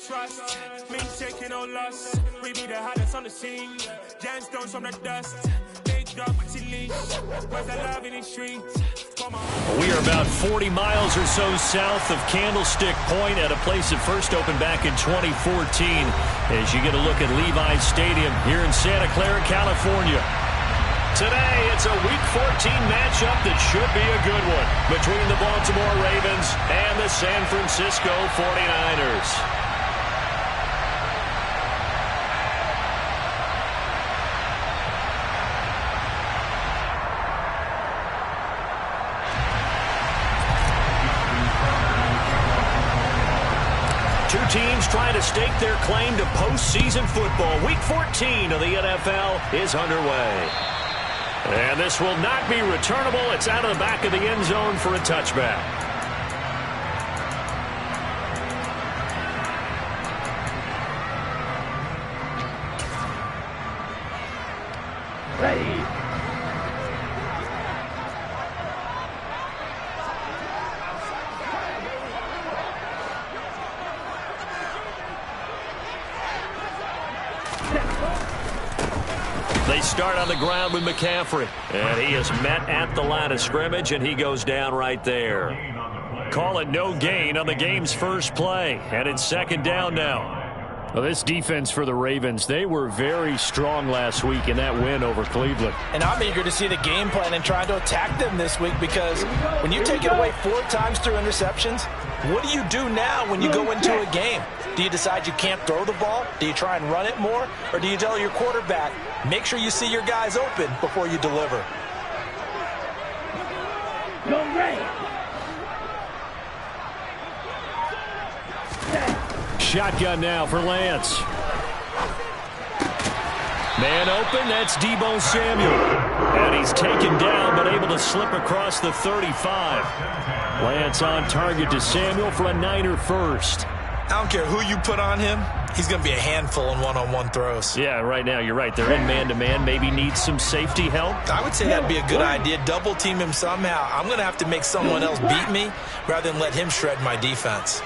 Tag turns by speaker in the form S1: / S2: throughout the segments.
S1: trust. Me taking no loss. We be the hottest on the scene. Gemstones from the dust. Big dog, leash. Where's the love in the streets? Come on.
S2: We are about 40 miles or so south of Candlestick Point at a place that first opened back in 2014 as you get a look at Levi's Stadium here in Santa Clara, California. Today, it's a Week 14 matchup that should be a good one between the Baltimore Ravens and the San Francisco 49ers. Two teams trying to stake their claim to postseason football. Week 14 of the NFL is underway. And this will not be returnable. It's out of the back of the end zone for a touchback.
S3: Ready.
S2: They start on the ground with McCaffrey. And he is met at the line of scrimmage, and he goes down right there. Call it no gain on the game's first play. And it's second down now. Well, this defense for the Ravens, they were very strong last week in that win over Cleveland.
S4: And I'm eager to see the game plan and trying to attack them this week, because when you take it away 4 times through interceptions, what do you do now when you go into a game? Do you decide you can't throw the ball? Do you try and run it more? Or do you tell your quarterback, make sure you see your guys open before you deliver?
S3: Go ready.
S2: Shotgun now for Lance. Man open, that's Deebo Samuel. And he's taken down, but able to slip across the 35. Lance on target to Samuel for a Niner first.
S4: I don't care who you put on him, he's going to be a handful in one-on-one throws.
S2: Yeah, right now, you're right. They're in man-to-man. Maybe needs some safety help.
S4: I would say that'd be a good idea. Double team him somehow. I'm going to have to make someone else beat me rather than let him shred my defense.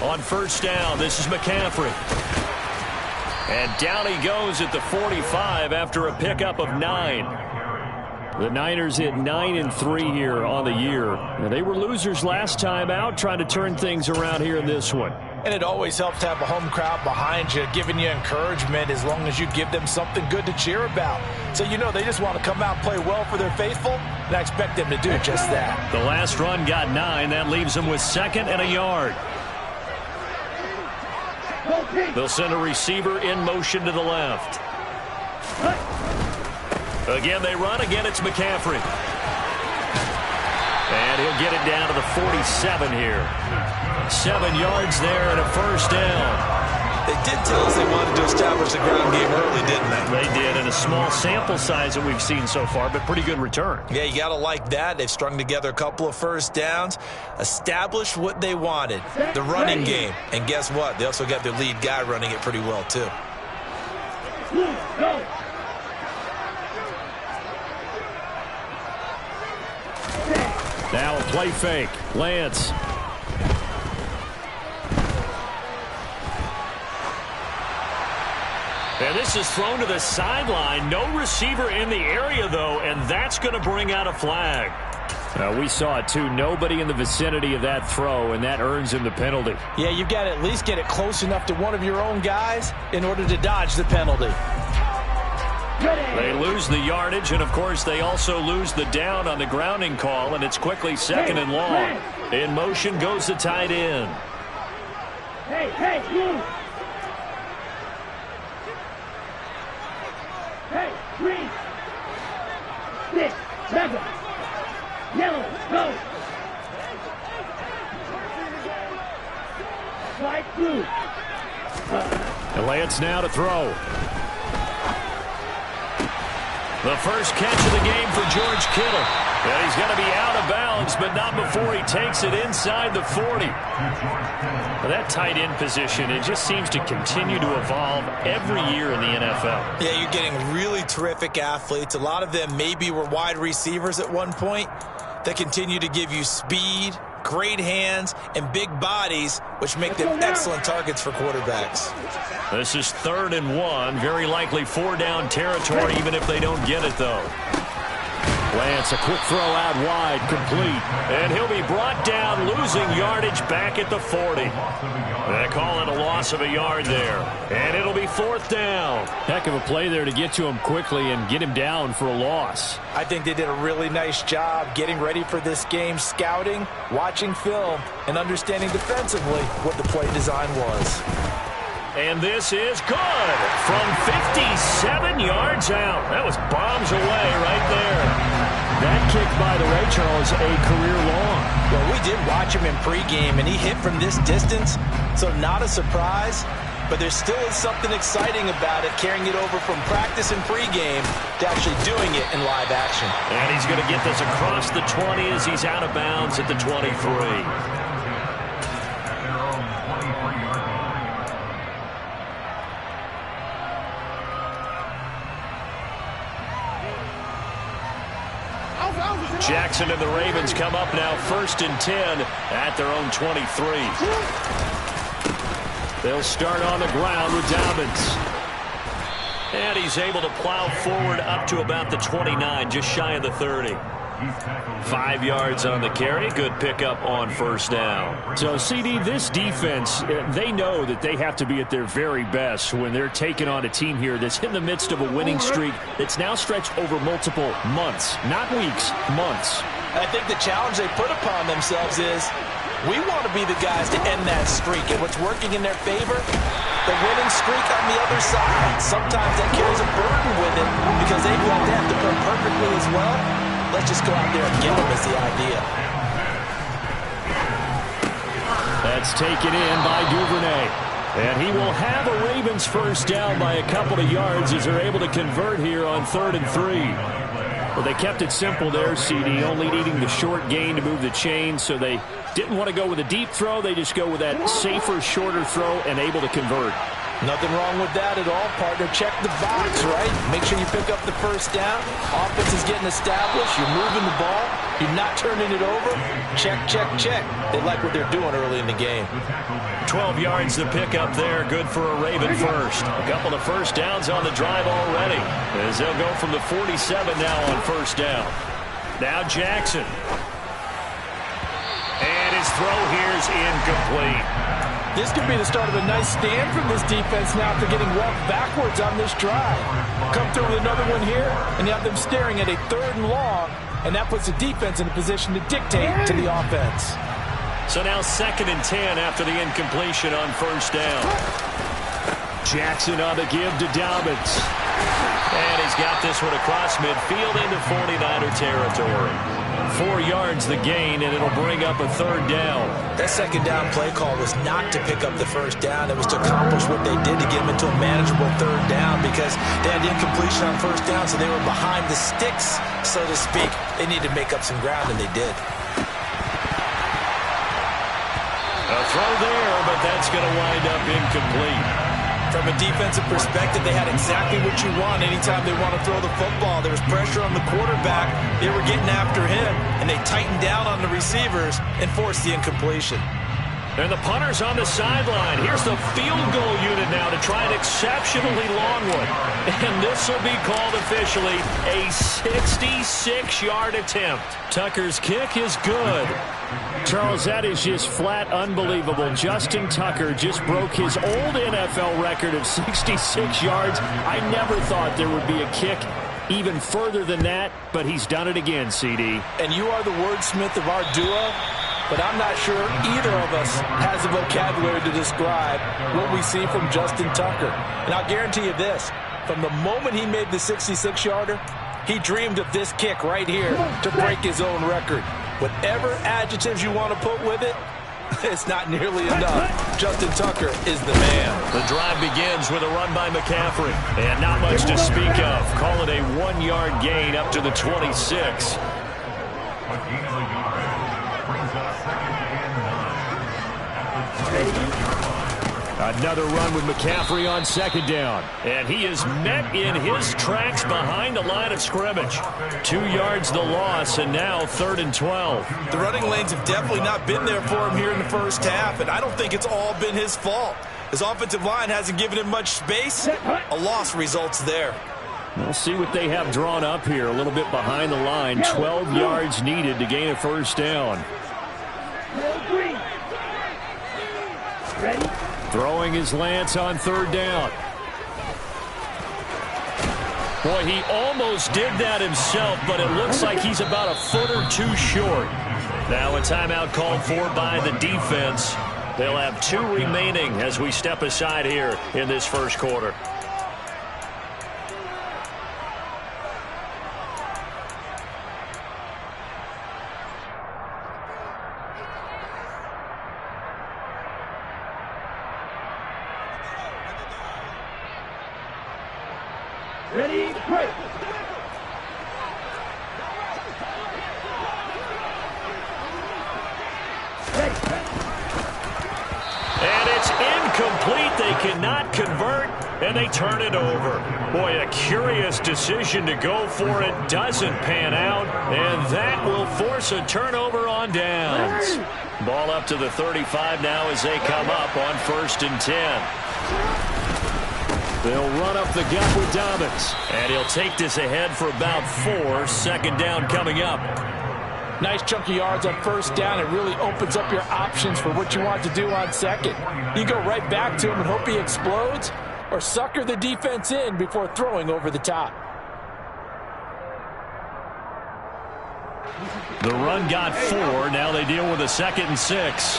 S2: On first down, this is McCaffrey. And down he goes at the 45 after a pickup of 9. The Niners hit 9-3 here on the year. Now, they were losers last time out, trying to turn things around here in this one.
S4: And it always helps to have a home crowd behind you, giving you encouragement as long as you give them something good to cheer about. So you know they just want to come out and play well for their faithful, and I expect them to do just that.
S2: The last run got 9. That leaves them with 2nd and a yard. They'll send a receiver in motion to the left. Again, they run. Again, it's McCaffrey. And he'll get it down to the 47 here. 7 yards there and a first down.
S4: They did tell us they wanted to establish the ground game early, didn't they?
S2: They did, and a small sample size that we've seen so far, but pretty good return.
S4: Yeah, you got to like that. They've strung together a couple of first downs, established what they wanted, the running game. And guess what? They also got their lead guy running it pretty well, too.
S3: Go.
S2: Now a play fake. Lance. And this is thrown to the sideline. No receiver in the area, though, and that's going to bring out a flag. We saw it, too. Nobody in the vicinity of that throw, and that earns him the penalty.
S4: Yeah, you've got to at least get it close enough to one of your own guys in order to dodge the penalty.
S2: They lose the yardage, and, of course, they also lose the down on the grounding call, and it's quickly 2nd and long. In motion goes the tight end.
S3: Hey, you. Hey, 3, 6, 7. Yellow, go. Slide through.
S2: And Lance now to throw. The first catch of the game for George Kittle. And he's going to be out of bounds, but not before he takes it inside the 40. Well, that tight end position, it just seems to continue to evolve every year in the NFL.
S4: Yeah, you're getting really terrific athletes. A lot of them maybe were wide receivers at one point that continue to give you speed, great hands and big bodies, which make them excellent targets for quarterbacks.
S2: This is 3rd and 1. Very likely 4-down territory, even if they don't get it, though. Lance, a quick throw out wide, complete. And he'll be brought down, losing yardage back at the 40. They call it a loss of a yard there. And it'll be 4th down.
S5: Heck of a play there to get to him quickly and get him down for a loss.
S4: I think they did a really nice job getting ready for this game, scouting, watching film, and understanding defensively what the play design was.
S2: And this is good from 57 yards out. That was bombs away right there.
S5: That kick, by the way, Charles, a career long.
S4: Well, we did watch him in pregame, and he hit from this distance, so not a surprise. But there still is something exciting about it, carrying it over from practice and pregame to actually doing it in live action.
S2: And he's going to get this across the 20 as he's out of bounds at the 23. Jackson and the Ravens come up now 1st and 10 at their own 23. They'll start on the ground with Dobbins. And he's able to plow forward up to about the 29, just shy of the 30. 5 yards on the carry. Good pickup on 1st down.
S5: So, CD, this defense, they know that they have to be at their very best when they're taking on a team here that's in the midst of a winning streak that's now stretched over multiple months, not weeks, months.
S4: I think the challenge they put upon themselves is we want to be the guys to end that streak. And what's working in their favor? The winning streak on the other side. Sometimes that carries a burden with it because they have to play perfectly as well. Let's just go out there and get them is the idea.
S5: That's taken in by Duvernay. And he will have a Ravens 1st down by a couple of yards as they're able to convert here on 3rd and 3. Well, they kept it simple there, CD, only needing the short gain to move the chain, so they didn't want to go with a deep throw. They just go with that safer, shorter throw and able to convert.
S4: Nothing wrong with that at all, partner. Check the box, right? Make sure you pick up the 1st down. Offense is getting established. You're moving the ball. You're not turning it over. Check, check, check. They like what they're doing early in the game.
S2: 12 yards to pick up there. Good for a Raven 1st. A couple of 1st downs on the drive already, as they'll go from the 47 now on 1st down. Now Jackson. And his throw here is incomplete.
S4: This could be the start of a nice stand from this defense now after getting walked backwards on this drive. Come through with another one here, and you have them staring at a 3rd and long, and that puts the defense in a position to dictate to the offense.
S2: So now 2nd and 10 after the incompletion on 1st down.
S5: Jackson on the give to Dobbins.
S2: And he's got this one across midfield into 49er territory. 4 yards the gain, and it'll bring up a 3rd down.
S4: That 2nd down play call was not to pick up the 1st down. It was to accomplish what they did to get them into a manageable 3rd down because they had incompletion on 1st down, so they were behind the sticks, so to speak. They needed to make up some ground, and they did.
S2: A throw there, but that's going to wind up incomplete.
S4: From a defensive perspective, they had exactly what you want anytime they want to throw the football. There was pressure on the quarterback. They were getting after him, and they tightened down on the receivers and forced the incompletion.
S2: And the punter's on the sideline. Here's the field goal unit now to try an exceptionally long one. And this will be called officially a 66-yard attempt. Tucker's kick is good.
S5: Charles, that is just flat unbelievable. Justin Tucker just broke his old NFL record of 66 yards. I never thought there would be a kick even further than that, but he's done it again, CD.
S4: And you are the wordsmith of our duo, but I'm not sure either of us has the vocabulary to describe what we see from Justin Tucker. And I'll guarantee you this, from the moment he made the 66-yarder, he dreamed of this kick right here to break his own record. Whatever adjectives you want to put with it, it's not nearly enough. Justin Tucker is the man.
S2: The drive begins with a run by McCaffrey. And not much to speak of. Call it a 1-yard gain up to the 26.
S5: Another run with McCaffrey on second down. And he is met in his tracks behind the line of scrimmage. 2 yards the loss, and now 3rd and 12.
S4: The running lanes have definitely not been there for him here in the first half, and I don't think it's all been his fault. His offensive line hasn't given him much space. A loss results there.
S5: We'll see what they have drawn up here. A little bit behind the line. 12 yards needed to gain a first down.
S3: Ready?
S5: Throwing his Lance on 3rd down. Boy, he almost did that himself, but it looks like he's about a foot or two short. Now a timeout called for by the defense. They'll have 2 remaining as we step aside here in this first quarter.
S3: Ready, break.
S5: And it's incomplete. They cannot convert, and they turn it over. Boy, a curious decision to go for it. Doesn't pan out, and that will force a turnover on downs. Ball up to the 35 now as they come up on 1st and 10. They'll run up the gut with Dobbins. And he'll take this ahead for about 4. Second down coming up.
S4: Nice chunky yards on 1st down. It really opens up your options for what you want to do on 2nd. You go right back to him and hope he explodes, or sucker the defense in before throwing over the top.
S5: The run got 4. Now they deal with a 2nd and 6.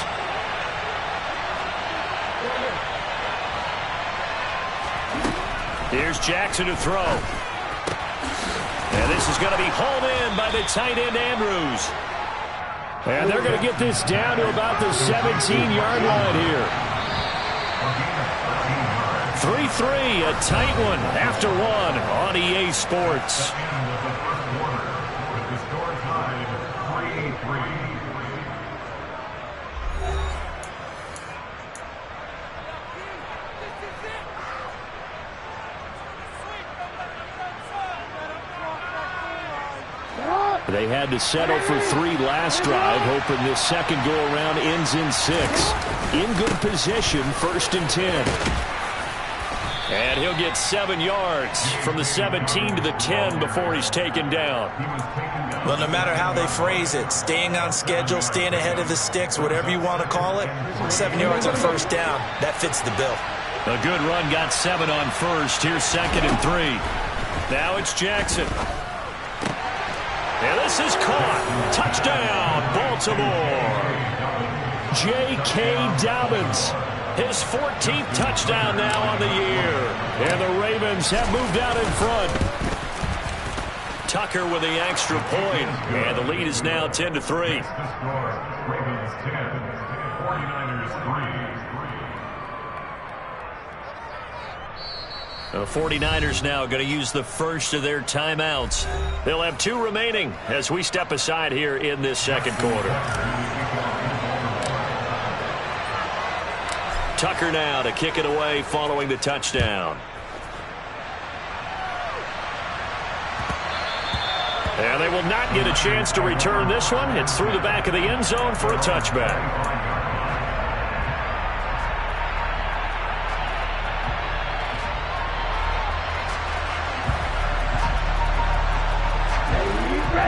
S5: Here's Jackson to throw. And this is going to be hauled in by the tight end, Andrews. And they're going to get this down to about the 17-yard line here. 3-3, a tight one after 1 on EA Sports. They had to settle for 3 last drive, hoping this second go-around ends in 6. In good position, 1st and 10. And he'll get 7 yards from the 17 to the 10 before he's taken down.
S4: Well, no matter how they phrase it, staying on schedule, staying ahead of the sticks, whatever you want to call it, 7 yards on 1st down, that fits the bill.
S5: A good run got 7 on 1st. Here's 2nd and 3. Now it's Jackson. And this is caught. Touchdown, Baltimore. J.K. Dobbins. His 14th touchdown now on the year. And the Ravens have moved out in front. Tucker with the extra point. And the lead is now 10-3.
S6: Ravens 10, 49ers 3.
S5: The 49ers now going to use the first of their timeouts. They'll have 2 remaining as we step aside here in this second quarter. Tucker now to kick it away following the touchdown. And they will not get a chance to return this one. It's through the back of the end zone for a touchback.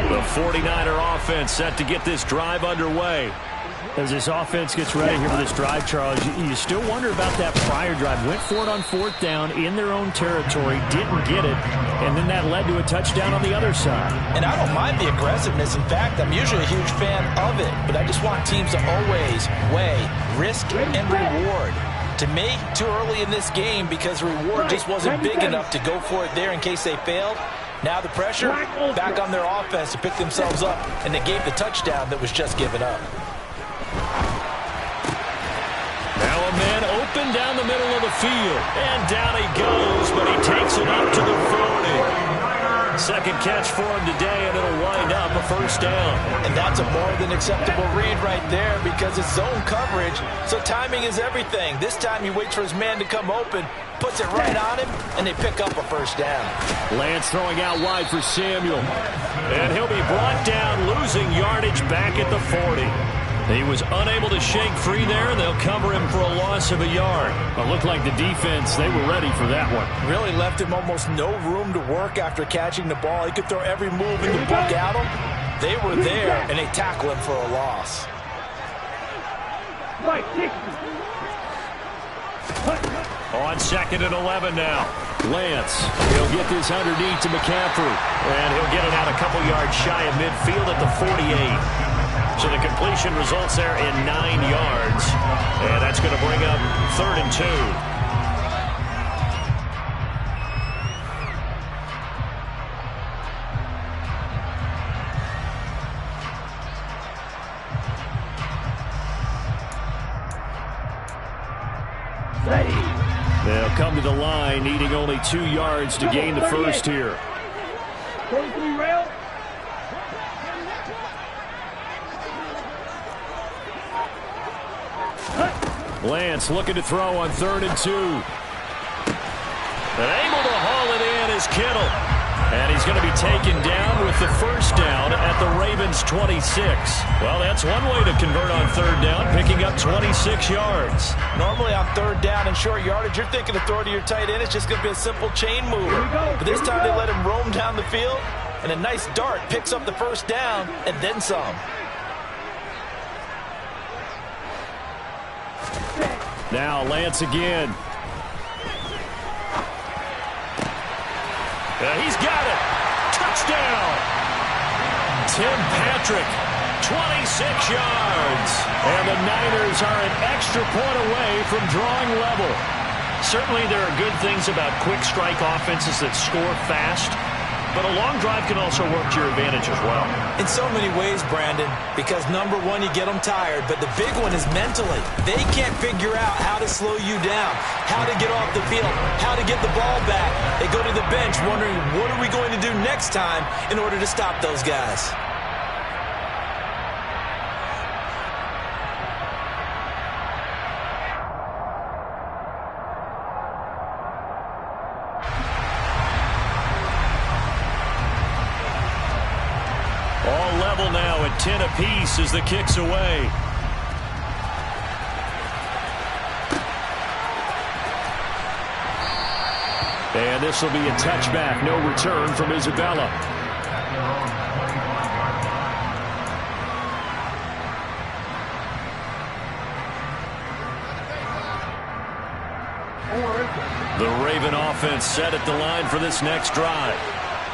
S5: The 49er offense set to get this drive underway.
S7: As this offense gets ready here for this drive, Charles, you still wonder about that prior drive. Went for it on 4th down in their own territory, didn't get it, and then that led to a touchdown on the other side.
S4: And I don't mind the aggressiveness. In fact, I'm usually a huge fan of it, but I just want teams to always weigh risk and reward. To me, too early in this game because reward just wasn't big enough to go for it there in case they failed. Now the pressure back on their offense to pick themselves up, and they gave the touchdown that was just given up.
S5: Now a man open down the middle of the field, and down he goes, but he takes it up to the 40.
S2: Second catch for him today, and it'll wind up a first down.
S4: And that's a more than acceptable read right there because it's zone coverage, so timing is everything. This time he waits for his man to come open, puts it right on him, and they pick up a first down.
S2: Lance throwing out wide for Samuel. And he'll be brought down, losing yardage back at the 40. He was unable to shake free there, and they'll cover him for a loss of a yard. It looked like the defense, they were ready for that one.
S4: Really left him almost no room to work after catching the ball. He could throw every move in the book at him. They were there, and they tackle him for a loss.
S2: On 2nd and 11 now. Lance, he'll get this underneath to McCaffrey. And he'll get it out a couple yards shy of midfield at the 48. So the completion results there in 9 yards. And that's going to bring up 3rd and 2. They'll come to the line, needing only 2 yards to gain the first here. Lance looking to throw on 3rd and 2. And able to haul it in is Kittle. And he's going to be taken down with the first down at the Ravens' 26. Well, that's one way to convert on 3rd down, picking up 26 yards.
S4: Normally on 3rd down and short yardage, you're thinking to throw to your tight end. It's just going to be a simple chain mover. But this time they let him roam down the field, and a nice dart picks up the first down and then some.
S2: Now Lance again. He's got it. Touchdown. Tim Patrick, 26 yards. And the Niners are an extra point away from drawing level. Certainly there are good things about quick strike offenses that score fast. But a long drive can also work to your advantage as well.
S4: In so many ways, Brandon, because number one, you get them tired, but the big one is mentally. They can't figure out how to slow you down, how to get off the field, how to get the ball back. They go to the bench wondering, what are we going to do next time in order to stop those guys?
S2: All level now at 10 apiece as the kick's away. And this will be a touchback. No return from Isabella. The Raven offense set at the line for this next drive.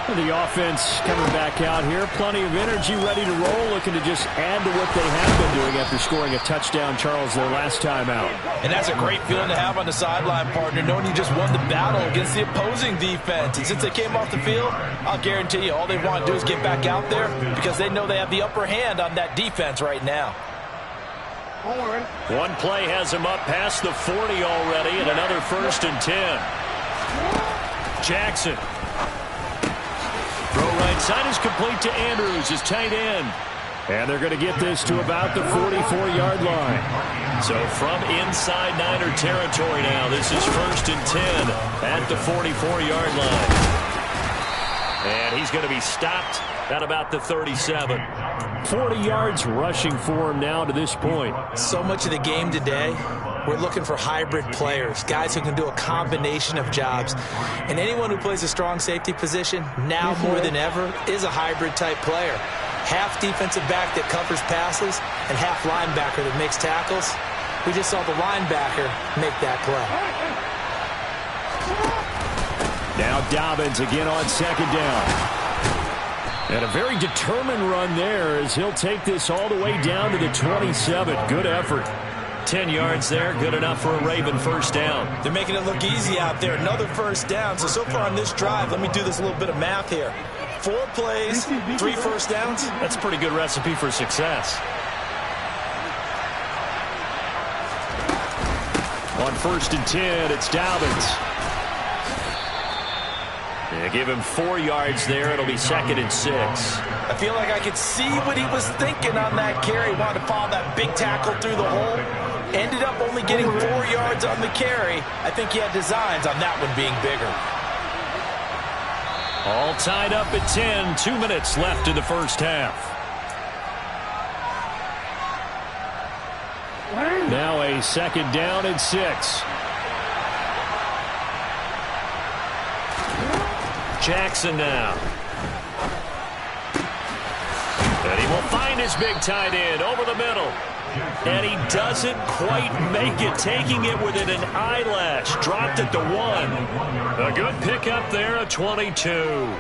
S2: The offense coming back out here. Plenty of energy, ready to roll, looking to just add to what they have been doing after scoring a touchdown, Charles, their last time out.
S4: And that's a great feeling to have on the sideline, partner, knowing you just won the battle against the opposing defense. And since they came off the field, I'll guarantee you all they want to do is get back out there because they know they have the upper hand on that defense right now.
S2: One play has him up past the 40 already, and another 1st and 10. Jackson. Throw right side is complete to Andrews, his tight end. And they're going to get this to about the 44-yard line. So from inside Niner territory now, this is 1st and 10 at the 44-yard line. And he's going to be stopped at about the 37. 40 yards rushing for him now to this point.
S4: So much of the game today, we're looking for hybrid players, guys who can do a combination of jobs. And anyone who plays a strong safety position, now more than ever, is a hybrid-type player. Half defensive back that covers passes and half linebacker that makes tackles. We just saw the linebacker make that play.
S2: Now Dobbins again on 2nd down. And a very determined run there as he'll take this all the way down to the 27. Good effort. 10 yards there, good enough for a Raven first down.
S4: They're making it look easy out there. Another first down. So far on this drive, let me do this little bit of math here. 4 plays, 3 first downs.
S2: That's a pretty good recipe for success. On 1st and 10, it's Dobbins. Yeah, give him 4 yards there. It'll be 2nd and 6.
S4: I feel like I could see what he was thinking on that carry. Wanted to follow that big tackle through the hole. Ended up only getting 4 yards on the carry. I think he had designs on that one being bigger.
S2: All tied up at 10. 2 minutes left in the first half.
S5: Now a 2nd down and 6.
S2: Jackson now. And he will find his big tight end over the middle. And he doesn't quite make it, taking it within an eyelash. Dropped at the 1. A good pickup there at 22.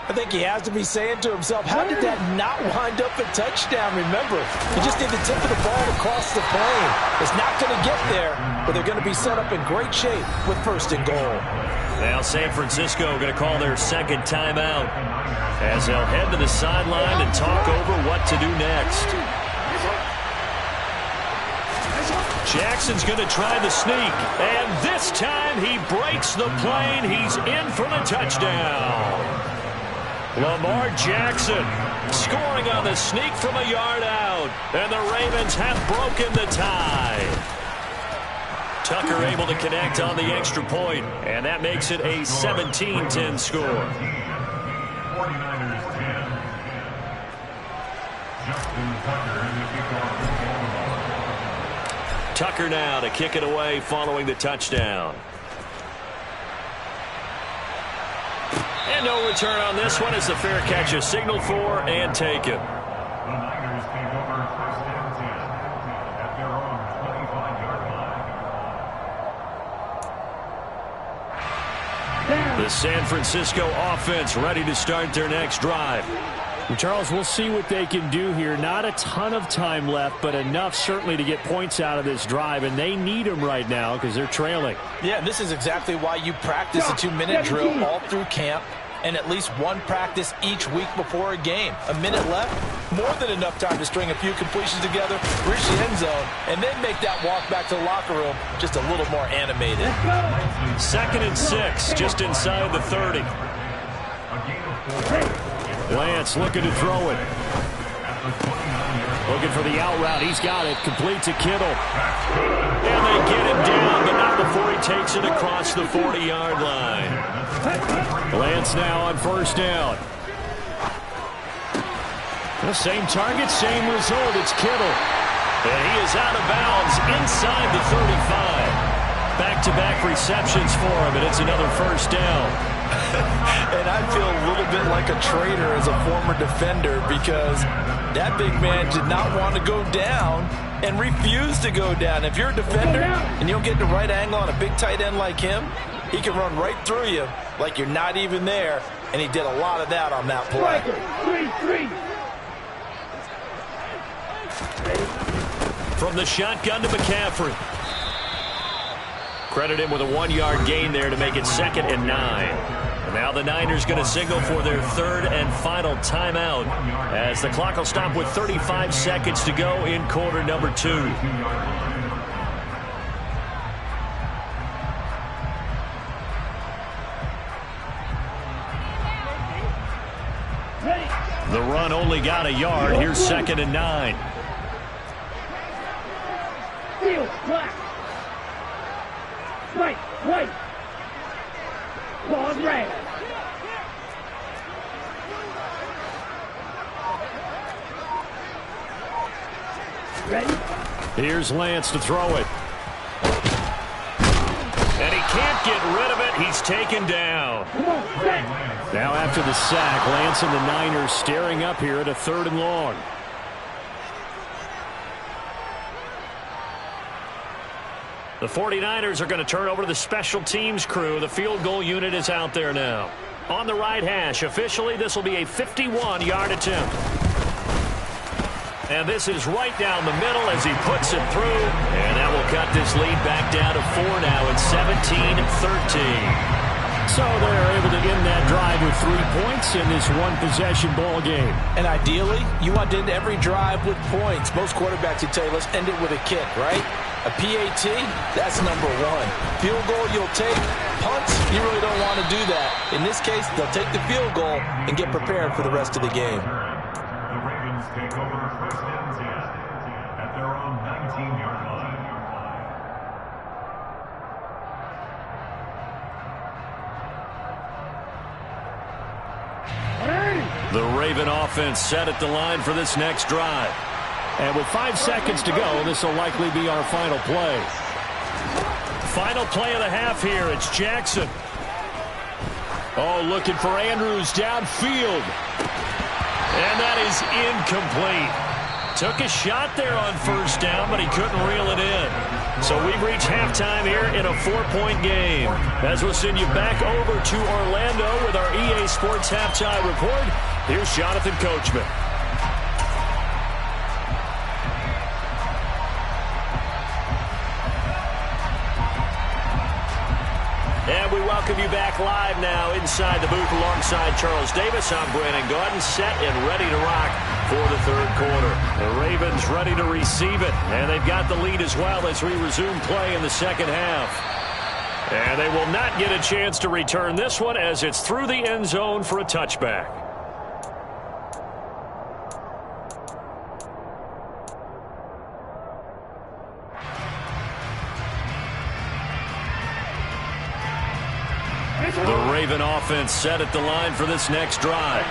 S4: I think he has to be saying to himself, how did that not wind up a touchdown? Remember, you just need the tip of the ball to cross the plane. It's not going to get there, but they're going to be set up in great shape with 1st and goal.
S2: Now San Francisco going to call their 2nd timeout as they'll head to the sideline and talk over what to do next. Jackson's going to try the sneak, and this time he breaks the plane. He's in for the touchdown. Lamar Jackson scoring on the sneak from a yard out, and the Ravens have broken the tie. Tucker able to connect on the extra point, and that makes it a 17-10 score.
S6: 49ers 10. Justin Tucker in the kickoff.
S2: Tucker now to kick it away following the touchdown. And no return on this one as the fair catch is signaled for and taken.
S6: The Niners take over 1st and 10 at their own 25-yard line.
S2: The San Francisco offense ready to start their next drive.
S5: And Charles, we'll see what they can do here. Not a ton of time left, but enough certainly to get points out of this drive, and they need them right now because they're trailing.
S4: Yeah, this is exactly why you practice a 2-minute drill all through camp and at least one practice each week before a game. A minute left, more than enough time to string a few completions together, reach the end zone, and then make that walk back to the locker room just a little more animated.
S2: 2nd and 6, just inside the 30.
S5: Lance looking to throw it. Looking for the out route. He's got it. Complete to Kittle.
S2: And they get him down, but not before he takes it across the 40-yard line.
S5: Lance now on 1st down. The same target, same result. It's Kittle.
S2: And he is out of bounds inside the 35. Back-to-back receptions for him, and it's another 1st down.
S4: And I feel a little bit like a traitor as a former defender because that big man did not want to go down and refused to go down. If you're a defender and you don't get the right angle on a big tight end like him, he can run right through you like you're not even there, and he did a lot of that on that play.
S2: From the shotgun to McCaffrey. Credit him with a 1-yard gain there to make it 2nd and 9. And now the Niners going to signal for their 3rd and final timeout as the clock will stop with 35 seconds to go in quarter number 2. The run only got a yard. Here's 2nd and 9.
S3: Right, right. Ball red. Ready?
S5: Here's Lance to throw it.
S2: And he can't get rid of it. He's taken down.
S3: Come on, set.
S5: Now after the sack, Lance and the Niners staring up here at a 3rd and long.
S2: The 49ers are going to turn over to the special teams crew. The field goal unit is out there now. On the right hash, officially, this will be a 51-yard attempt. And this is right down the middle as he puts it through. And that will cut this lead back down to 4 now at 17-13.
S5: So they're able to end that drive with 3 points in this one-possession ball game.
S4: And ideally, you want to end every drive with points. Most quarterbacks would tell you, let's end it with a kick, right? A PAT, that's number 1. Field goal you'll take, punts, you really don't want to do that. In this case, they'll take the field goal and get prepared for the rest of the game.
S6: The Ravens take over 1st and 10 at their own 19-yard line.
S2: The Raven offense set at the line for this next drive.
S5: And with 5 seconds to go, this will likely be our final play.
S2: Final play of the half here. It's Jackson. Oh, looking for Andrews downfield. And that is incomplete. Took a shot there on 1st down, but he couldn't reel it in. So we've reached halftime here in a 4-point game. As we'll send you back over to Orlando with our EA Sports Halftime Report, here's Jonathan Coachman. And we welcome you back live now inside the booth alongside Charles Davis. I'm Brandon Gaudin, set and ready to rock for the 3rd quarter. The Ravens ready to receive it, and they've got the lead as well as we resume play in the 2nd half. And they will not get a chance to return this one as it's through the end zone for a touchback. The Raven offense set at the line for this next drive.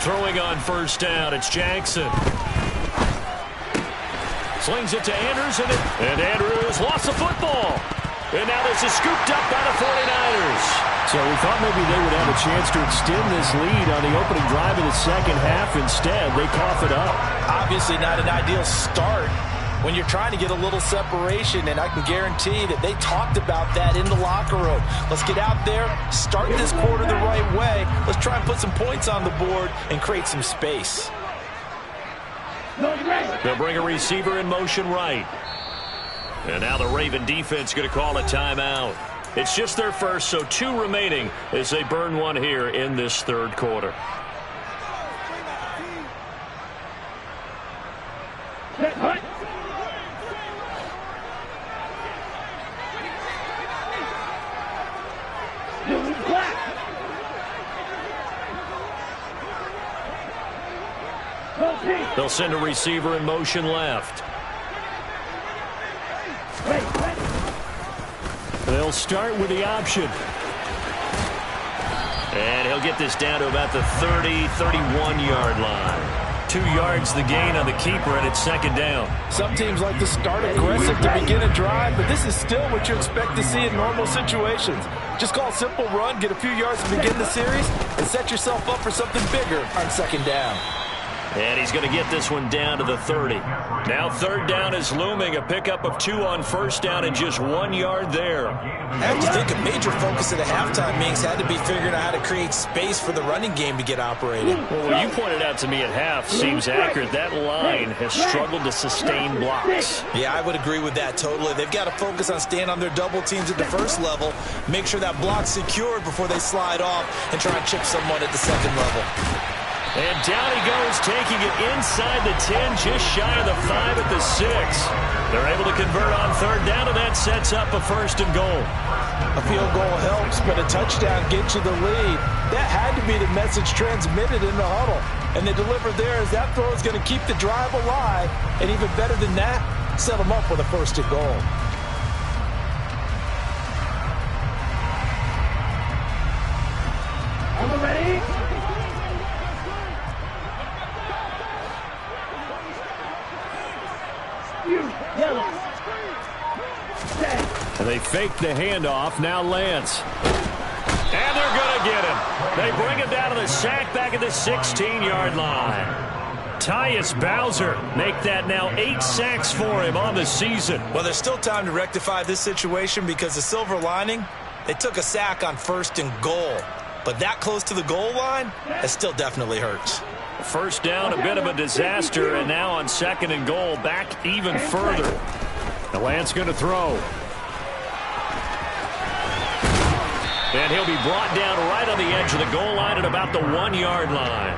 S2: Throwing on 1st down, it's Jackson. Slings it to Andrews, and Andrews lost the football. And now this is scooped up by the 49ers.
S5: So we thought maybe they would have a chance to extend this lead on the opening drive of the 2nd half. Instead, they cough it up.
S4: Obviously not an ideal start when you're trying to get a little separation, and I can guarantee that they talked about that in the locker room. Let's get out there, start this quarter the right way. Let's try and put some points on the board and create some space.
S2: They'll bring a receiver in motion right. And now the Raven defense going to call a timeout. It's just their first, so 2 remaining as they burn one here in this 3rd quarter. They'll send a receiver in motion left.
S5: They'll start with the option.
S2: And he'll get this down to about the 30, 31-yard line. 2 yards the gain on the keeper, and it's 2nd down.
S4: Some teams like to start aggressive to begin a drive, but this is still what you expect to see in normal situations. Just call a simple run, get a few yards to begin the series, and set yourself up for something bigger on 2nd down.
S2: And he's going to get this one down to the 30. Now 3rd down is looming. A pickup of 2 on 1st down and just 1 yard there.
S4: I have to think a major focus of the halftime meetings had to be figuring out how to create space for the running game to get operating.
S2: Well, what you pointed out to me at half seems accurate. That line has struggled to sustain blocks.
S4: Yeah, I would agree with that totally. They've got to focus on staying on their double teams at the 1st level, make sure that block's secured before they slide off and try and chip someone at the 2nd level.
S2: And down he goes, taking it inside the 10, just shy of the 5 at the 6. They're able to convert on 3rd down, and that sets up a 1st and goal.
S4: A field goal helps, but a touchdown gets you the lead. That had to be the message transmitted in the huddle. And they delivered there as that throw is going to keep the drive alive. And even better than that, set them up with a 1st and goal.
S3: Are you ready?
S5: And they fake the handoff. Now Lance.
S2: And they're going to get him. They bring him down to the sack back at the 16-yard line. Tyus Bowser make that now 8 sacks for him on the season.
S4: Well, there's still time to rectify this situation because the silver lining, they took a sack on 1st and goal. But that close to the goal line, that still definitely hurts.
S2: 1st down, a bit of a disaster, and now on 2nd and goal, back even further.
S5: The Lance going to throw.
S2: And he'll be brought down right on the edge of the goal line at about the 1-yard line.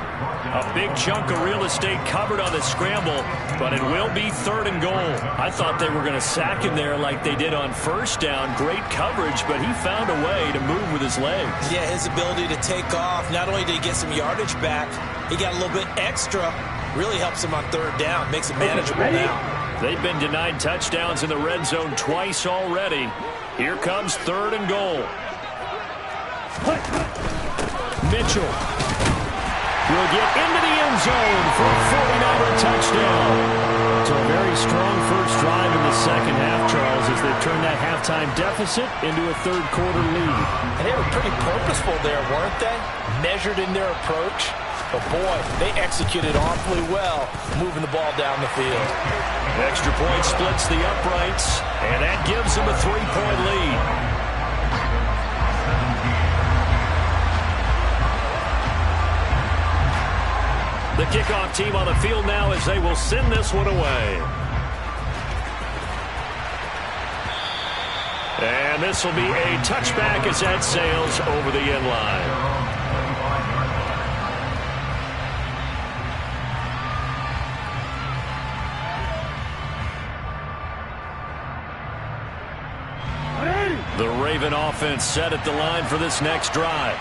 S2: A big chunk of real estate covered on the scramble, but it will be 3rd and goal. I thought they were going to sack him there like they did on 1st down. Great coverage, but he found a way to move with his legs.
S4: Yeah, his ability to take off. Not only did he get some yardage back, he got a little bit extra. Really helps him on 3rd down. Makes it manageable now.
S2: They've been denied touchdowns in the red zone twice already. Here comes 3rd and goal. Mitchell will get into the end zone for a 49er touchdown. So a very strong first drive in the second half, Charles, as they turn that halftime deficit into a 3rd quarter lead.
S4: And they were pretty purposeful there, weren't they? Measured in their approach. But boy, they executed awfully well, moving the ball down the field.
S2: Extra point splits the uprights, and that gives them a 3-point lead. The kickoff team on the field now as they will send this one away. And this will be a touchback as that sails over the end line. The Raven offense set at the line for this next drive.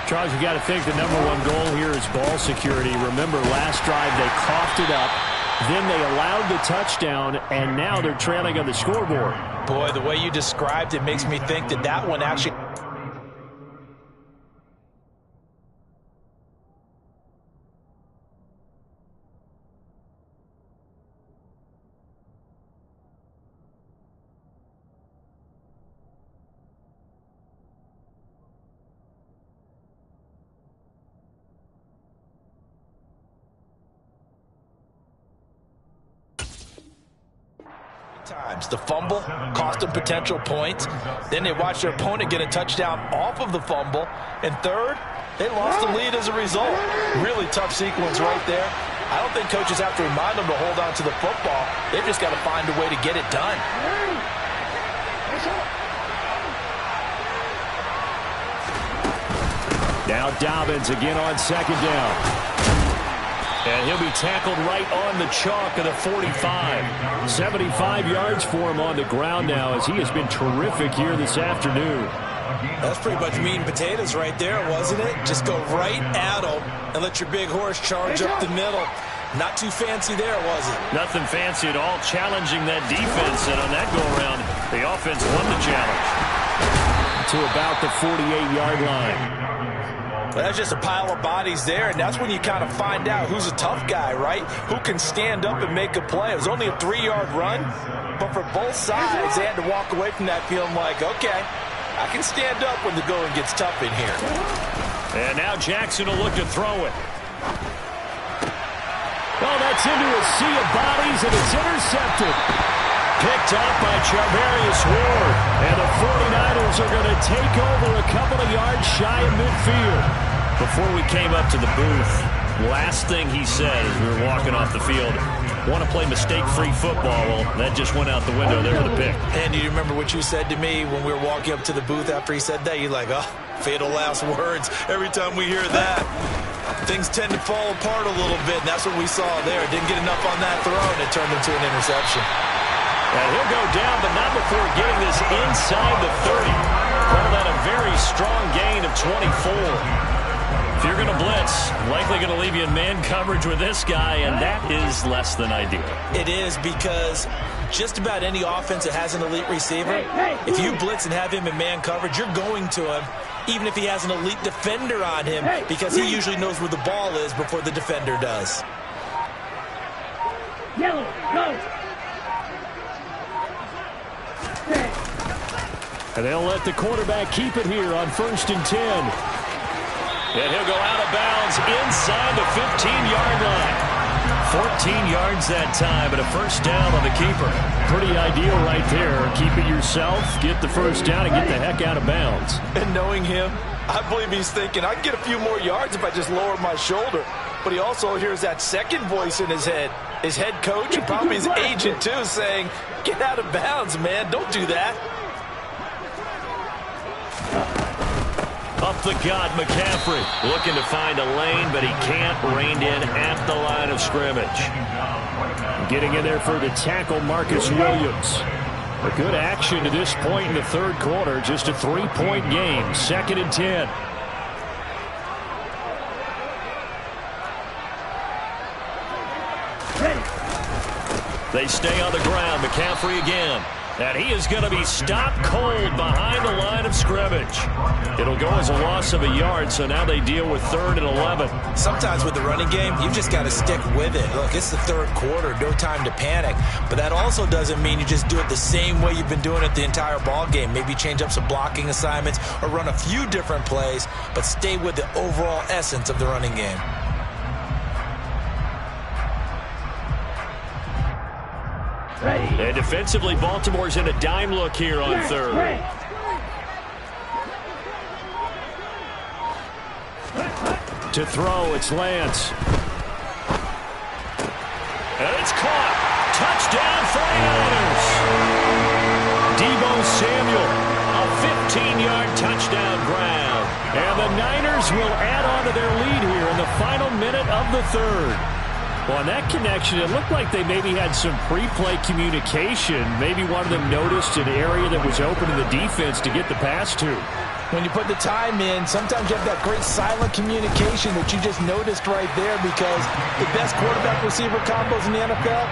S7: Charles, you got to think the #1 goal here is ball security. Remember, last drive they coughed it up, then they allowed the touchdown, and now they're trailing on the scoreboard.
S4: Boy, the way you described it makes me think that that one actually... times. The fumble cost them potential points. Then they watched their opponent get a touchdown off of the fumble. And 3rd, they lost the lead as a result. Really tough sequence right there. I don't think coaches have to remind them to hold on to the football. They've just got to find a way to get it done.
S7: Now Dobbins again on 2nd down.
S2: And he'll be tackled right on the chalk of the 45.
S7: 75 yards for him on the ground now as he has been terrific here this afternoon.
S4: That's pretty much meat and potatoes right there, wasn't it? Just go right at him and let your big horse charge up the middle. Not too fancy there, was it?
S2: Nothing fancy at all, challenging that defense. And on that go-around, the offense won the challenge.
S7: To about the 48-yard line.
S4: Well, that's just a pile of bodies there, and that's when you kind of find out who's a tough guy, right? Who can stand up and make a play. It was only a 3-yard run, but for both sides, they had to walk away from that feeling like, okay, I can stand up when the going gets tough in here.
S2: And now Jackson will look to throw it.
S7: Oh, that's into a sea of bodies, and it's intercepted.
S2: Picked up by Charvarius Ward.
S7: And the 49ers are going to take over a couple of yards shy of midfield.
S2: Before we came up to the booth, last thing he said as we were walking off the field, want to play mistake-free football. Well, that just went out the window there with a pick.
S4: And do you remember what you said to me when we were walking up to the booth after he said that? You're like, oh, fatal last words. Every time we hear that, things tend to fall apart a little bit, and that's what we saw there. Didn't get enough on that throw, and it turned into an interception.
S2: And he'll go down, but not before getting this inside the 30. Call that a very strong gain of 24. If you're going to blitz, likely going to leave you in man coverage with this guy, and that is less than ideal.
S4: It is, because just about any offense that has an elite receiver, if you blitz and have him in man coverage, you're going to him, even if he has an elite defender on him, because he usually knows where the ball is before the defender does.
S3: Yellow, go!
S7: And they'll let the quarterback keep it here on 1st and 10.
S2: And he'll go out of bounds inside the 15-yard line. 14 yards that time, but a first down on the keeper.
S7: Pretty ideal right there. Keep it yourself, get the first down, and get the heck out of bounds.
S4: And knowing him, I believe he's thinking, I can get a few more yards if I just lower my shoulder. But he also hears that second voice in his head. His head coach and probably his agent, too, saying, get out of bounds, man. Don't do that.
S2: Up the gut, McCaffrey looking to find a lane, but he can't. Reined in at the line of scrimmage.
S5: Getting in there for the tackle, Marcus Williams. A good action to this point in the third quarter. Just a 3-point game. 2nd and 10.
S2: They stay on the ground. McCaffrey again. And he is going to be stopped cold behind the line of scrimmage. It'll go as a loss of a yard, so now they deal with 3rd and 11.
S4: Sometimes with the running game, you've just got to stick with it. Look, it's the third quarter, no time to panic. But that also doesn't mean you just do it the same way you've been doing it the entire ball game. Maybe change up some blocking assignments or run a few different plays, but stay with the overall essence of the running game.
S2: And defensively, Baltimore's in a dime look here on 3rd.
S5: To throw, it's Lance.
S2: And it's caught. Touchdown 49ers. Deebo Samuel, a 15-yard touchdown grab.
S5: And the Niners will add on to their lead here in the final minute of the third. Well, on that connection, it looked like they maybe had some pre-play communication. Maybe one of them noticed an area that was open in the defense to get the pass to.
S4: When you put the time in, sometimes you have that great silent communication that you just noticed right there, because the best quarterback-receiver combos in the NFL,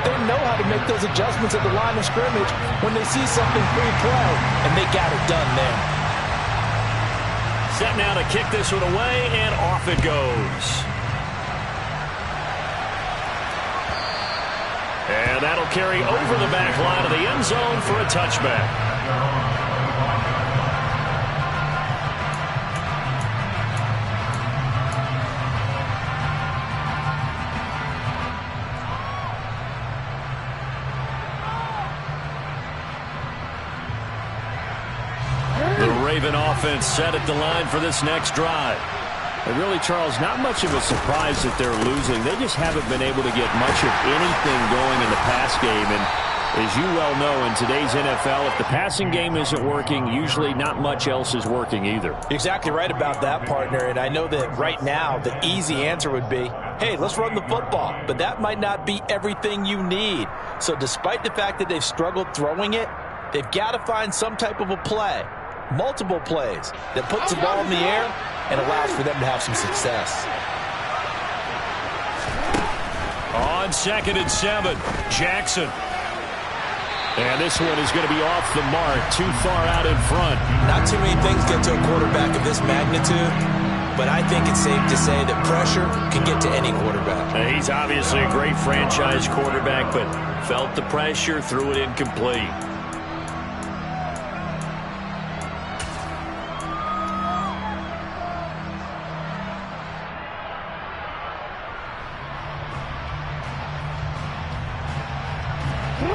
S4: they know how to make those adjustments at the line of scrimmage when they see something pre-play, and they got it done there.
S2: Set now to kick this one away, and off it goes. And that'll carry over the back line of the end zone for a touchback. The Raven offense set at the line for this next drive.
S5: And really, Charles, not much of a surprise that they're losing. They just haven't been able to get much of anything going in the pass game. And as you well know, in today's NFL, if the passing game isn't working, usually not much else is working either.
S4: You're exactly right about that, partner. And I know that right now the easy answer would be, hey, let's run the football. But that might not be everything you need. So despite the fact that they've struggled throwing it, they've got to find some type of a play, multiple plays, that puts the ball in the air and allows for them to have some success.
S2: On 2nd and 7, Jackson.
S5: And this one is going to be off the mark, too far out in front.
S4: Not too many things get to a quarterback of this magnitude, but I think it's safe to say that pressure can get to any quarterback.
S2: He's obviously a great franchise quarterback, but felt the pressure, threw it incomplete.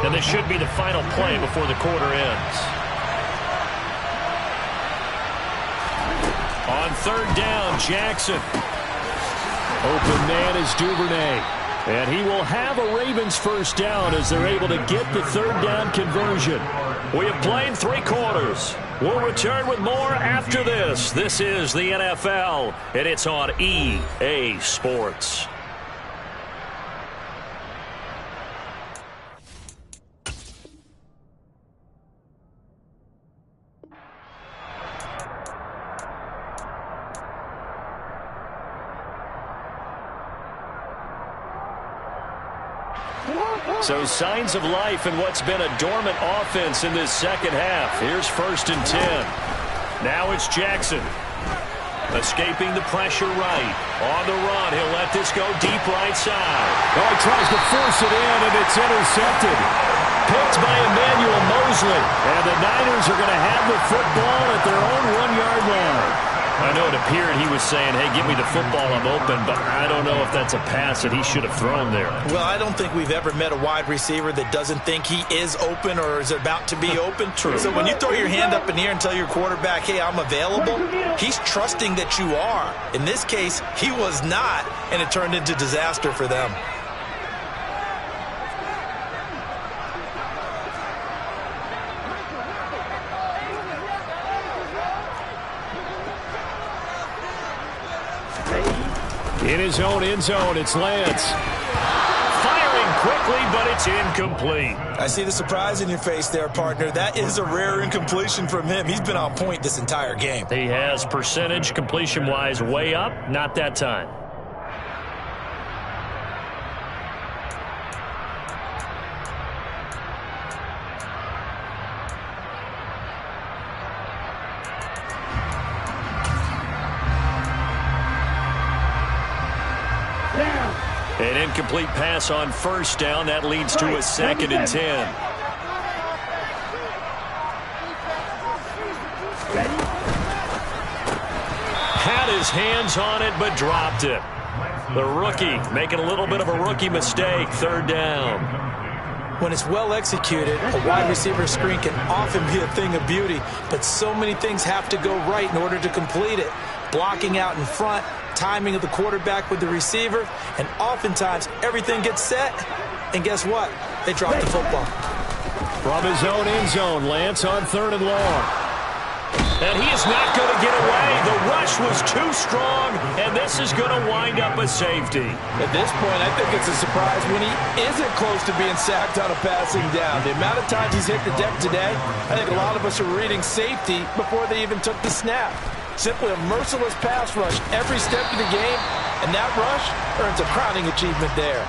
S2: And this should be the final play before the quarter ends. On 3rd down, Jackson.
S5: Open man is Duvernay. And he will have a Ravens first down as they're able to get the 3rd down conversion.
S2: We have played 3 quarters. We'll return with more after this. This is the NFL, and it's on EA Sports. So signs of life in what's been a dormant offense in this second half. Here's 1st and 10. Now it's Jackson. Escaping the pressure right. On the run, he'll let this go deep right side.
S5: Oh, he tries to force it in, and it's intercepted.
S2: Picked by Emmanuel Mosley.
S5: And the Niners are going to have the football at their own 1-yard line.
S2: I know it appeared he was saying, hey, give me the football, I'm open, but I don't know if that's a pass that he should have thrown there.
S4: Well, I don't think we've ever met a wide receiver that doesn't think he is open or is about to be open.
S2: True.
S4: So when you throw your hand up in the air and tell your quarterback, hey, I'm available, he's trusting that you are. In this case, he was not, and it turned into disaster for them.
S5: In his own end zone, it's Lance. Firing quickly, but it's incomplete.
S4: I see the surprise in your face there, partner. That is a rare incompletion from him. He's been on point this entire game.
S5: He has percentage completion-wise way up, not that time. An incomplete pass on first down. That leads to a 2nd and 10. Had his hands on it, but dropped it. The rookie making a little bit of a rookie mistake. 3rd down.
S4: When it's well executed, a wide receiver screen can often be a thing of beauty, but so many things have to go right in order to complete it. Blocking out in front, timing of the quarterback with the receiver, and oftentimes everything gets set, and guess what? They drop the football.
S5: From his own end zone, Lance on 3rd and long. And he is not going to get away. The rush was too strong, and this is going to wind up a safety.
S4: At this point, I think it's a surprise when he isn't close to being sacked on a passing down. The amount of times he's hit the deck today, I think a lot of us are reading safety before they even took the snap. Simply a merciless pass rush every step of the game, and that rush earns a crowning achievement there.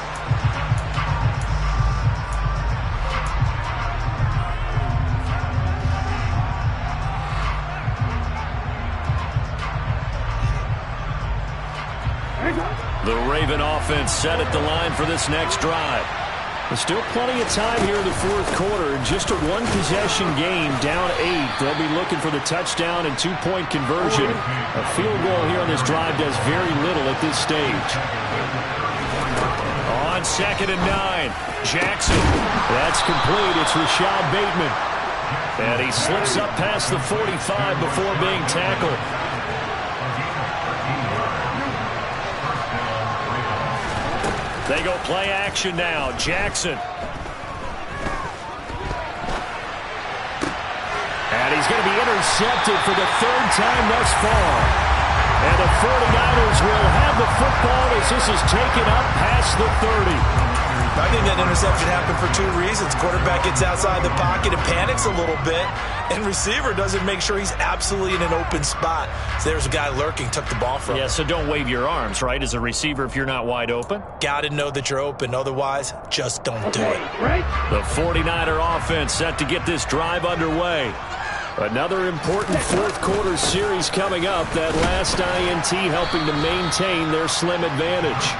S5: The Raven offense set at the line for this next drive. There's still plenty of time here in the 4th quarter. Just a one-possession game, down 8. They'll be looking for the touchdown and 2-point conversion. A field goal here on this drive does very little at this stage. On 2nd and 9, Jackson. That's complete. It's Rashad Bateman. And he slips up past the 45 before being tackled. They go play action now. Jackson. And he's going to be intercepted for the 3rd time thus far. And the 49ers will have the football as this is taken up past the 30.
S4: I think that interception happened for 2 reasons. Quarterback gets outside the pocket and panics a little bit, and receiver doesn't make sure he's absolutely in an open spot. So there's a guy lurking, took the ball from him.
S5: Yeah, so don't wave your arms, right, as a receiver if you're not wide open.
S4: Got to know that you're open. Otherwise, just don't do it.
S5: The 49er offense set to get this drive underway. Another important 4th quarter series coming up. That last INT helping to maintain their slim advantage.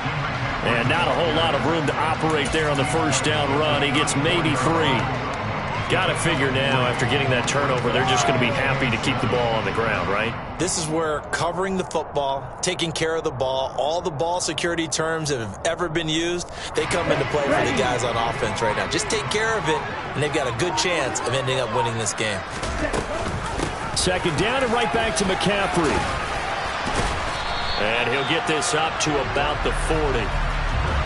S5: And not a whole lot of room to operate there on the 1st down run. He gets maybe 3. Got to figure now, after getting that turnover, they're just going to be happy to keep the ball on the ground, right?
S4: This is where covering the football, taking care of the ball, all the ball security terms that have ever been used, they come into play for the guys on offense right now. Just take care of it, and they've got a good chance of ending up winning this game.
S5: 2nd down and right back to McCaffrey. And he'll get this up to about the 40.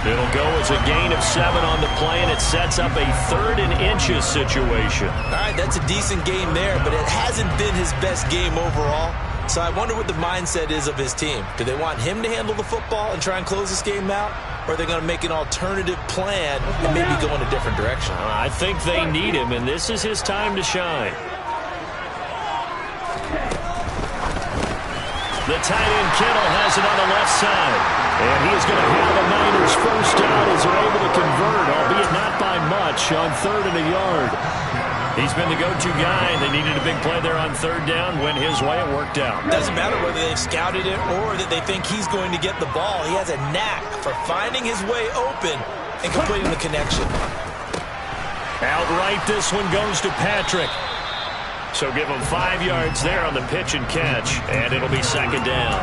S5: It'll go as a gain of 7 on the play, and it sets up a 3rd and inches situation.
S4: All right, that's a decent game there, but it hasn't been his best game overall. So I wonder what the mindset is of his team. Do they want him to handle the football and try and close this game out? Or are they going to make an alternative plan and maybe go in a different direction?
S5: I think they need him, and this is his time to shine. The tight end Kittle has it on the left side. And he is going to have the Niners 1st down as they're able to convert, albeit not by much, on 3rd and a yard. He's been the go-to guy, and they needed a big play there on 3rd down. Went his way, it worked out.
S4: Doesn't matter whether they've scouted it or that they think he's going to get the ball. He has a knack for finding his way open and completing the connection.
S5: Outright, this one goes to Patrick. So give him 5 yards there on the pitch and catch, and it'll be 2nd down.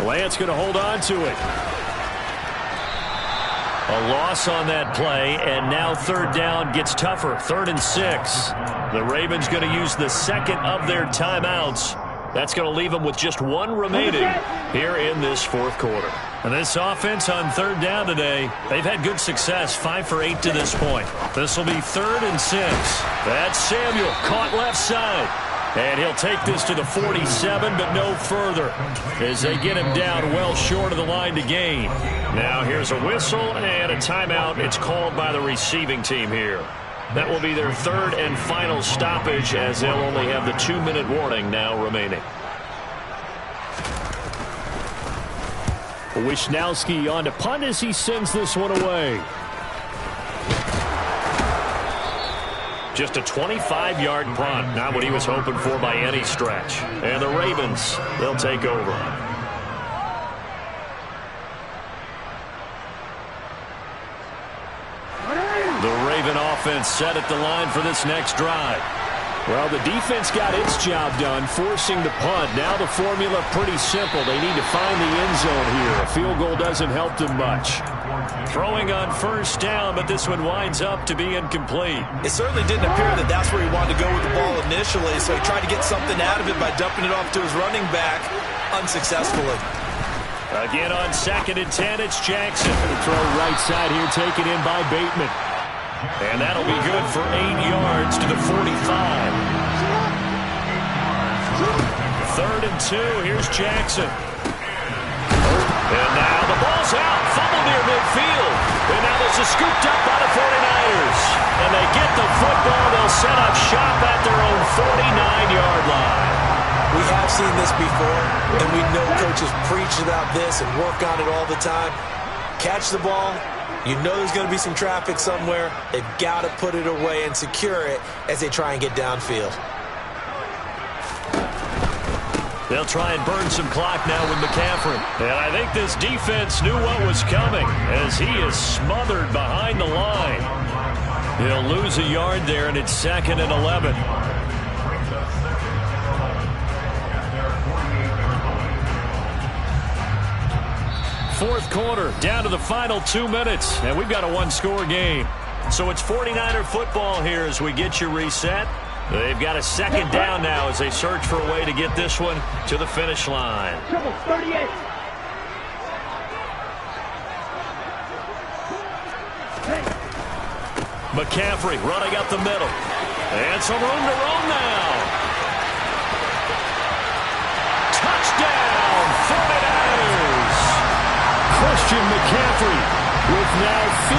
S5: Lance going to hold on to it. A loss on that play, and now 3rd down gets tougher. 3rd and 6. The Ravens going to use the 2nd of their timeouts. That's going to leave them with just 1 remaining here in this 4th quarter.
S2: And this offense on third down today, they've had good success, 5 for 8 to this point. This will be 3rd and 6. That's Samuel, caught left side. And he'll take this to the 47, but no further, as they get him down well short of the line to gain. Now here's a whistle and a timeout. It's called by the receiving team here. That will be their 3rd and final stoppage, as they'll only have the 2-minute warning now remaining.
S5: Wisnowski on to punt as he sends this one away.
S2: Just a 25-yard punt, not what he was hoping for by any stretch. And the Ravens, they'll take over. The Raven offense set at the line for this next drive.
S5: Well, the defense got its job done, forcing the punt. Now the formula pretty simple. They need to find the end zone here. A field goal doesn't help them much.
S2: Throwing on first down, but this one winds up to be incomplete.
S4: It certainly didn't appear that that's where he wanted to go with the ball initially, so he tried to get something out of it by dumping it off to his running back unsuccessfully.
S2: Again on 2nd and 10, it's Jackson.
S5: The throw right side here taken in by Bateman.
S2: And that'll be good for 8 yards to the 45. 3rd and 2, here's Jackson. And now the ball's out, fumble near midfield. And now this is scooped up by the 49ers. And they get the football, they'll set up shop at their own 49-yard line.
S4: We have seen this before, and we know coaches preach about this and work on it all the time. Catch the ball. You know there's going to be some traffic somewhere. They've got to put it away and secure it as they try and get downfield.
S2: They'll try and burn some clock now with McCaffrey. And I think this defense knew what was coming as he is smothered behind the line. He'll lose a yard there, and it's 2nd and 11. Fourth quarter, down to the final 2 minutes, and we've got a one-score game. So it's 49er football here as we get you reset. They've got a 2nd down now as they search for a way to get this one to the finish line.
S3: 38.
S2: McCaffrey running up the middle. And some room to roam now. Touchdown, 49ers!
S5: Christian McCaffrey with now 15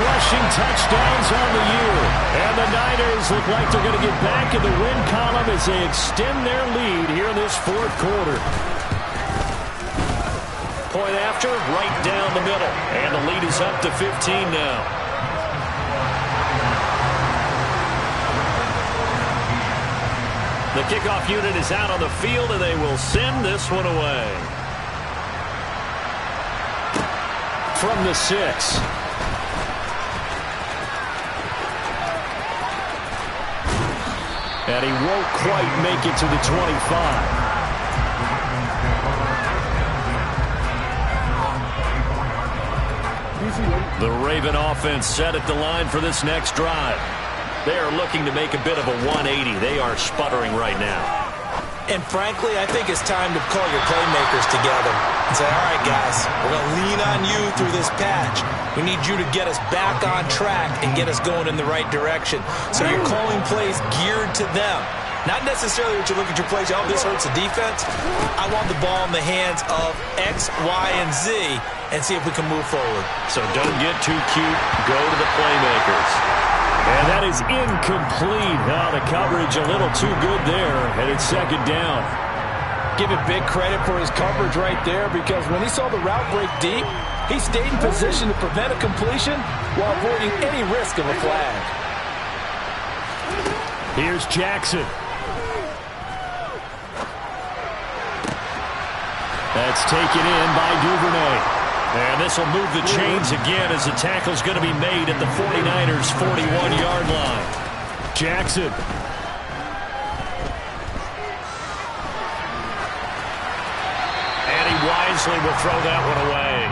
S5: rushing touchdowns on the year. And the Niners look like they're going to get back in the win column as they extend their lead here in this 4th quarter.
S2: Point after, right down the middle. And the lead is up to 15 now. The kickoff unit is out on the field, and they will send this one away.
S5: From the 6. And he won't quite make it to the 25.
S2: The Raven offense set at the line for this next drive. They are looking to make a bit of a 180. They are sputtering right now.
S4: And frankly, I think it's time to call your playmakers together and say, all right, guys, we're going to lean on you through this patch. We need you to get us back on track and get us going in the right direction. So you're calling plays geared to them. Not necessarily what you look at your plays, oh, this hurts the defense. I want the ball in the hands of X, Y, and Z and see if we can move forward.
S2: So don't get too cute. Go to the playmakers.
S5: And that is incomplete. Now the coverage a little too good there, and it's 2nd down.
S4: Give him big credit for his coverage right there, because when he saw the route break deep, he stayed in position to prevent a completion while avoiding any risk of a flag.
S5: Here's Jackson. That's taken in by Duvernay.
S2: And this will move the chains again as the tackle's going to be made at the 49ers' 41-yard line.
S5: Jackson.
S2: And he wisely will throw that one away.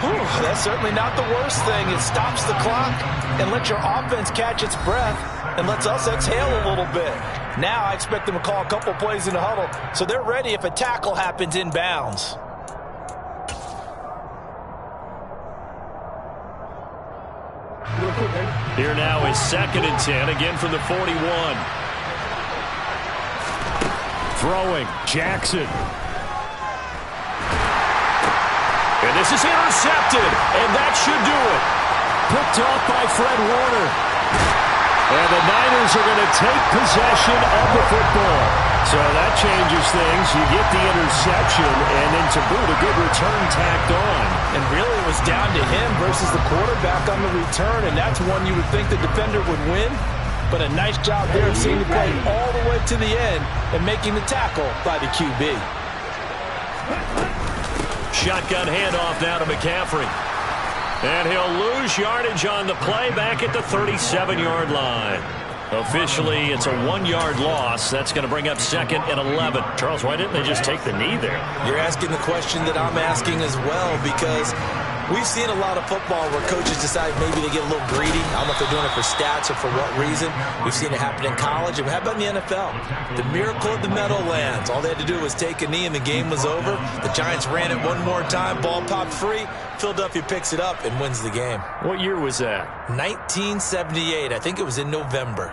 S4: Whew, that's certainly not the worst thing. It stops the clock and lets your offense catch its breath and lets us exhale a little bit. Now I expect them to call a couple plays in the huddle so they're ready if a tackle happens inbounds.
S2: Here now is 2nd and 10, again from the 41.
S5: Throwing, Jackson.
S2: And this is intercepted, and that should do it.
S5: Picked off by Fred Warner.
S2: And the Niners are going to take possession of the football.
S5: So that changes things. You get the interception, and then to boot, a good return tacked on.
S4: And really it was down to him versus the quarterback on the return, and that's one you would think the defender would win. But a nice job there of seeing the play all the way to the end and making the tackle by the QB.
S2: Shotgun handoff now to McCaffrey. And he'll lose yardage on the play back at the 37-yard line. Officially, it's a 1-yard loss. That's going to bring up 2nd and 11.
S5: Charles, why didn't they just take the knee there?
S4: You're asking the question that I'm asking as well, because we've seen a lot of football where coaches decide maybe they get a little greedy. I don't know if they're doing it for stats or for what reason. We've seen it happen in college. And how about in the NFL? The miracle of the Meadowlands. All they had to do was take a knee and the game was over. The Giants ran it one more time. Ball popped free. Philadelphia picks it up and wins the game.
S5: What year was that?
S4: 1978. I think it was in November.